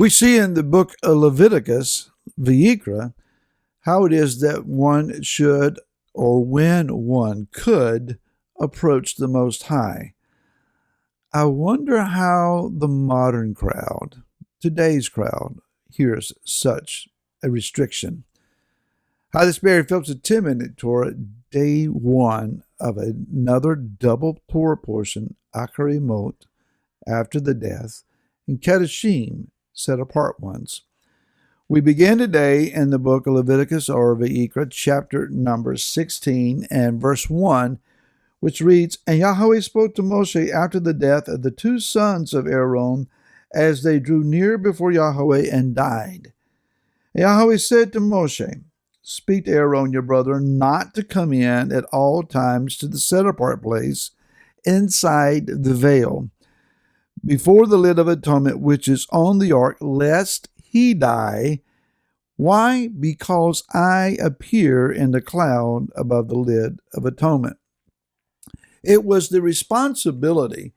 We see in the book of Leviticus, Vayikra, how it is that one should, or when one could, approach the Most High. I wonder how the modern crowd, today's crowd, hears such a restriction. How this Barry Phillips a 10-minute Torah, day one of another double Torah portion, Acharei Mot, after the death, and Kedoshim, set apart ones. We begin today in the book of Leviticus or Vayikra, chapter number 16 and verse 1, which reads, And Yahweh spoke to Moshe after the death of the two sons of Aaron, as they drew near before Yahweh and died. And Yahweh said to Moshe, Speak to Aaron your brother not to come in at all times to the set-apart place inside the veil, before the lid of atonement which is on the ark, lest he die. Why? Because I appear in the cloud above the lid of atonement. It was the responsibility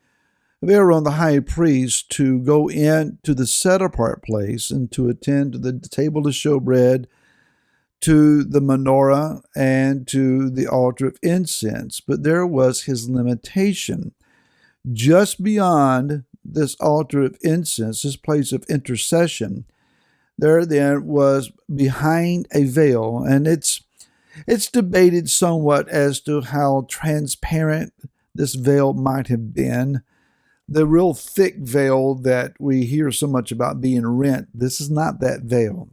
of Aaron the high priest to go into the set-apart place and to attend to the table to showbread, to the menorah, and to the altar of incense. But there was his limitation. Just beyond this altar of incense, this place of intercession, there then was behind a veil, and it's debated somewhat as to how transparent this veil might have been. The real thick veil that we hear so much about being rent, this is not that veil.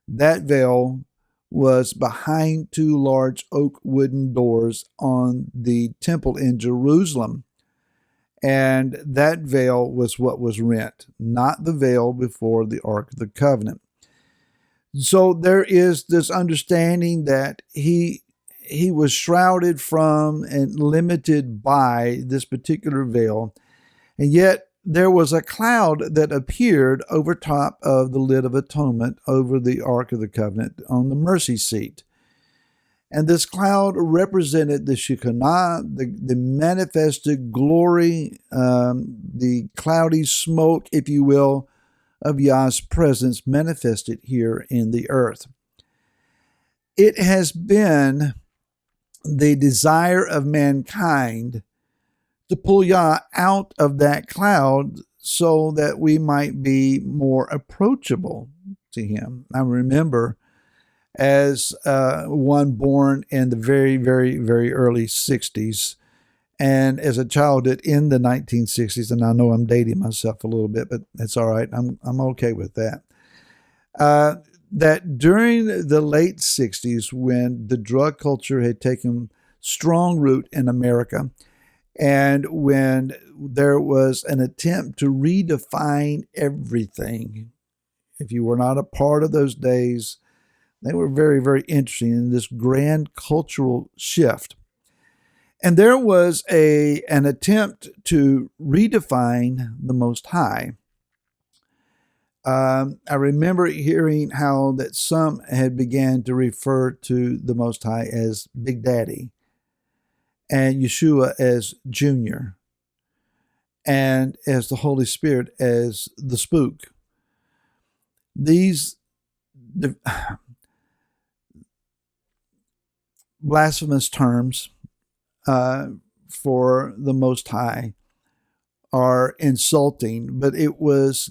That veil was behind two large oak wooden doors on the temple in Jerusalem. And that veil was what was rent, not the veil before the Ark of the Covenant. So there is this understanding that he was shrouded from and limited by this particular veil, and yet there was a cloud that appeared over top of the lid of atonement over the Ark of the Covenant on the mercy seat. And this cloud represented the Shekinah, the manifested glory, the cloudy smoke, if you will, of Yah's presence manifested here in the earth. It has been the desire of mankind to pull Yah out of that cloud so that we might be more approachable to him. I remember as one born in the very, very, very early 60s, and as a child in the 1960s, and I know I'm dating myself a little bit, but it's all right. I'm okay with that. That during the late 60s, when the drug culture had taken strong root in America, and when there was an attempt to redefine everything, if you were not a part of those days, they were very, very interesting in this grand cultural shift. And there was an attempt to redefine the Most High. I remember hearing how that some had began to refer to the Most High as Big Daddy, and Yeshua as Junior, and as the Holy Spirit as the Spook. These blasphemous terms for the Most High are insulting, but it was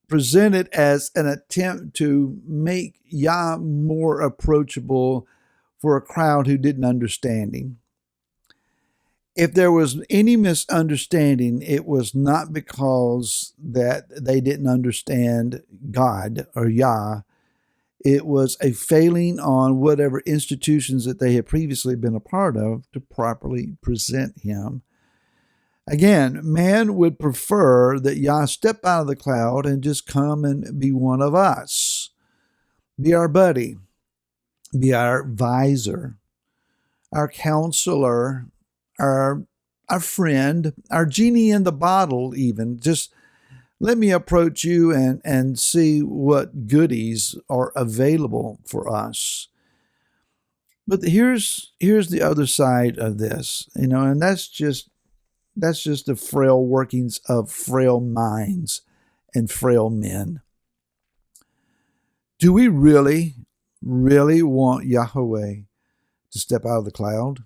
presented as an attempt to make Yah more approachable for a crowd who didn't understand him. If there was any misunderstanding, it was not because that they didn't understand God or Yah. It was a failing on whatever institutions that they had previously been a part of to properly present him. Again, man would prefer that Yah step out of the cloud and just come and be one of us, be our buddy, be our advisor, our counselor, our friend, our genie in the bottle even. Just let me approach you and see what goodies are available for us. But here's the other side of this, and that's just That's just the frail workings of frail minds and frail men. Do we really, really want Yahweh to step out of the cloud?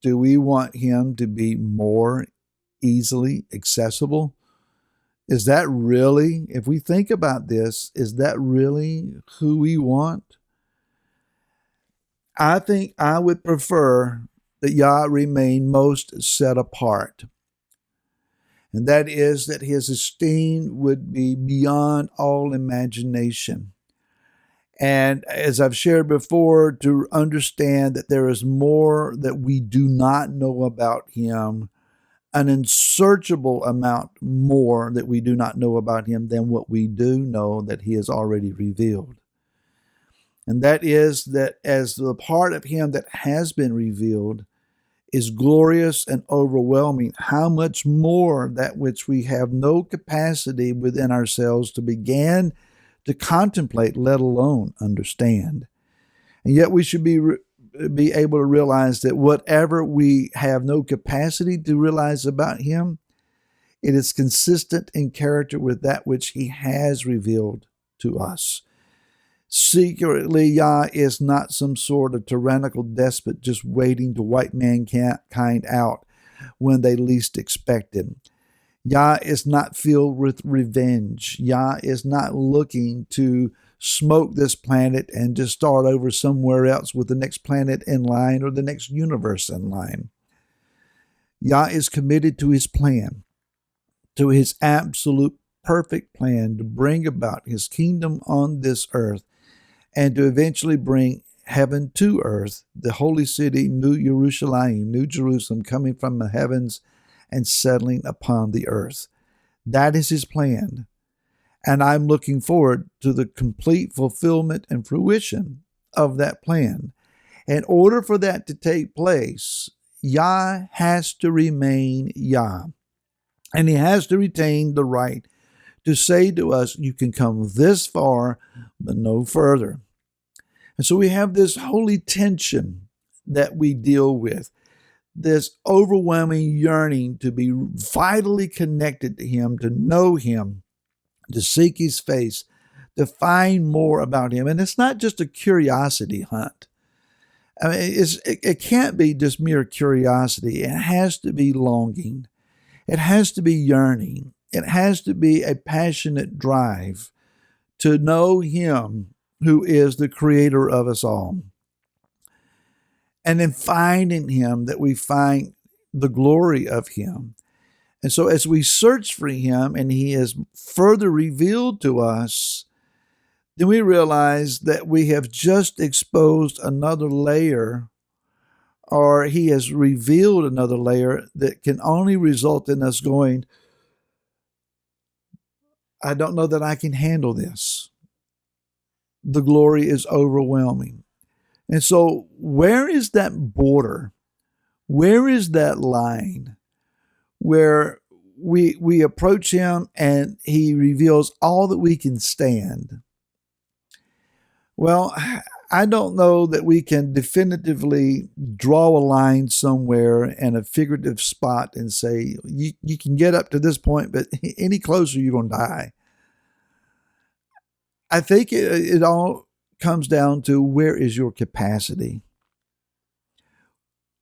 Do we want him to be more easily accessible? Is that really, if we think about this, is that really who we want? I think I would prefer that Yah remain most set apart. And that is that his esteem would be beyond all imagination. And as I've shared before, to understand that there is more that we do not know about him, an unsearchable amount more that we do not know about him than what we do know that he has already revealed. And that is that as the part of him that has been revealed is glorious and overwhelming, how much more that which we have no capacity within ourselves to begin to contemplate, let alone understand. And yet we should be able to realize that whatever we have no capacity to realize about him, it is consistent in character with that which he has revealed to us. Secretly, Yah is not some sort of tyrannical despot just waiting to wipe mankind out when they least expect it. Yah is not filled with revenge. Yah is not looking to smoke this planet and just start over somewhere else with the next planet in line or the next universe in line. Yah is committed to his plan, to his absolute perfect plan to bring about his kingdom on this earth and to eventually bring heaven to earth, the holy city, New Jerusalem, New Jerusalem, coming from the heavens and settling upon the earth. That is his plan. And I'm looking forward to the complete fulfillment and fruition of that plan. In order for that to take place, Yah has to remain Yah. And he has to retain the right to say to us, you can come this far, but no further. And so we have this holy tension that we deal with, this overwhelming yearning to be vitally connected to him, to know him, to seek his face, to find more about him. And it's not just a curiosity hunt. I mean, it can't be just mere curiosity. It has to be longing. It has to be yearning. It has to be a passionate drive to know him who is the creator of us all. And in finding him, that we find the glory of him. And so as we search for him and he is further revealed to us, then we realize that we have just exposed another layer, or he has revealed another layer that can only result in us going, I don't know that I can handle this. The glory is overwhelming. And so where is that border? Where is that line where we approach him and he reveals all that we can stand? Well, I don't know that we can definitively draw a line somewhere in a figurative spot and say, you can get up to this point, but any closer, you're going to die. I think it all comes down to, where is your capacity?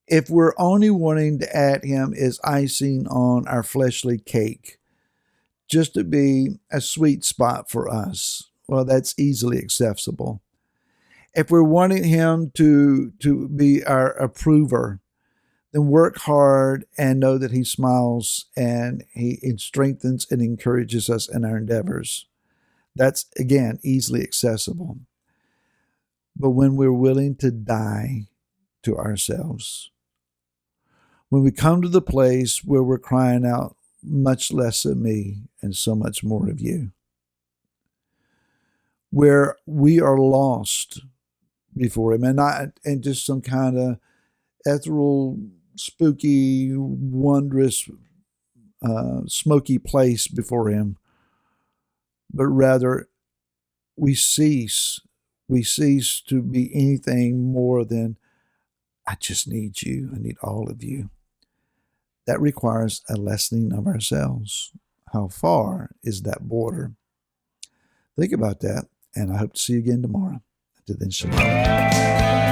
If we're only wanting to add him as icing on our fleshly cake, just to be a sweet spot for us, well, that's easily accessible. If we're wanting him to be our approver, then work hard and know that he smiles and he strengthens and encourages us in our endeavors. That's, again, easily accessible. But when we're willing to die to ourselves, when we come to the place where we're crying out, much less of me and so much more of you, where we are lost before him and not in just some kind of ethereal, spooky, wondrous, smoky place before him, but rather we cease to be anything more than, I just need you. I need all of you. that requires a lessening of ourselves. How far is that border? Think about that, and I hope to see you again tomorrow. Until then, shalom.